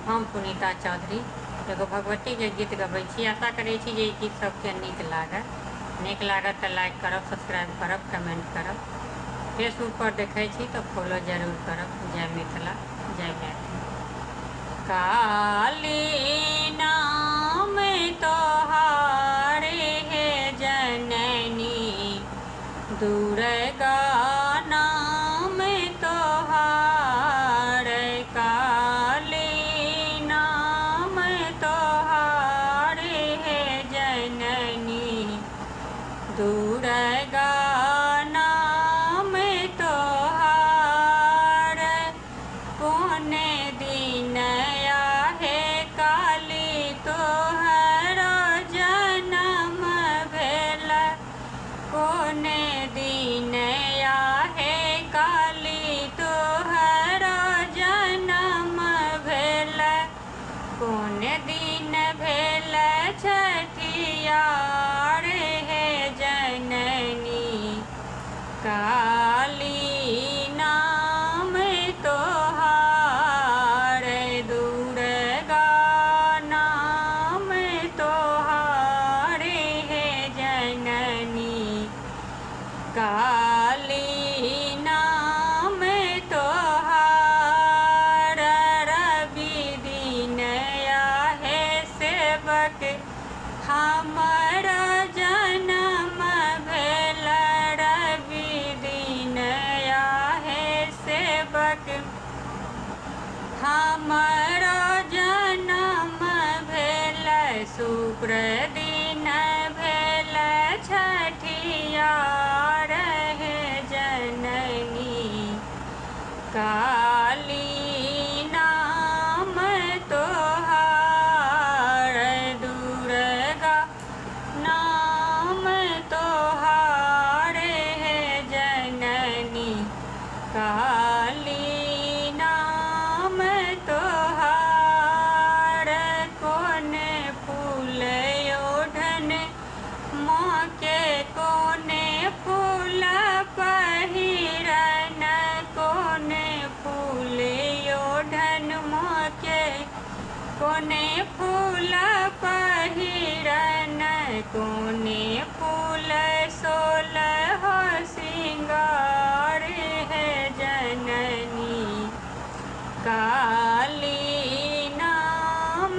हम पुनीता चौधरी एगो भगवती के गीत गबै छी। आशा करै छी जे ई गीत सबके नीक लागत तऽ लाइक करब, सब्सक्राइब करब, कमेंट करब। फेसबुक पर देखै छी तऽ फॉलो जरूर करब। जय मिथिला, जय मैथिली। काली नाम तोहारे हे जननी, दुर्गा नाम तोहार। काली नाम तोहारे हे जननी, दुर्गा नाम तोहार। कोने दिन आहे काली तोहरो जनम भेल, कोने दिन आहे काली तोहरो जनम भेल। कोने दिन भेल छठियार हे जननी, काली नाम तोहार। दुर्गा नाम तोहार हे जननी, काली नाम तोहार। रवि दिन आहे सेवक हमर जनम भेल, रवि दिन आहे सेवक हमर जनम भेल। शुक्र दिन भेल छठियार हे जननी, काली नाम तोहार। दुर्गा नाम तोहार हे जननी, काली नाम तोहार। कोने फूल ओढ़न माँ के, कोने फूल पहिरन, कोने फूल ओढ़न माँ के, कोने फूल पहिरन। कोने फूल सोलह सिंगार है जननी, काली नाम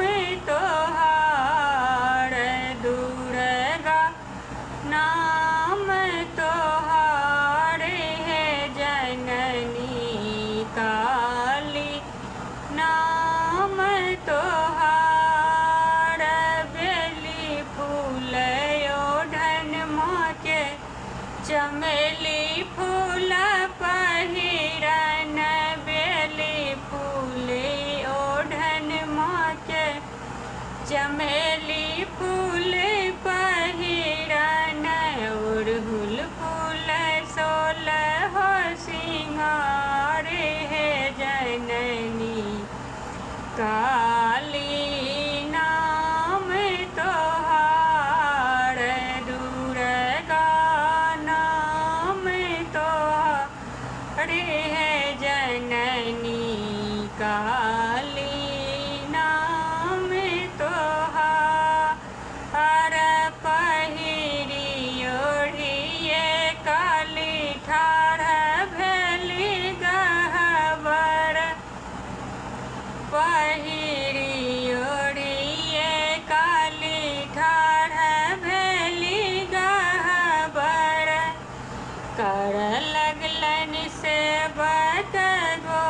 तोहार। दुर्गा नाम तोहार है जननी, काली नाम तोहार। बेली फूल ओढ़न माँ के, चमेली फूल पहिरन, बेली फूल ओढ़न माँ के, चमेली फूल पहिरन। अड़हुल फूल सोलह सिंगार है जननी, काली नाम तोहार। दुर्गा नाम तोहार है जननी, काली नाम तोहार। पहिरी ओढ़िए काली ठाढ़ भेली गहबर, पहिरी ओढ़िए काली ठाढ़ भेली गहबर। कर लगलन सेवक गो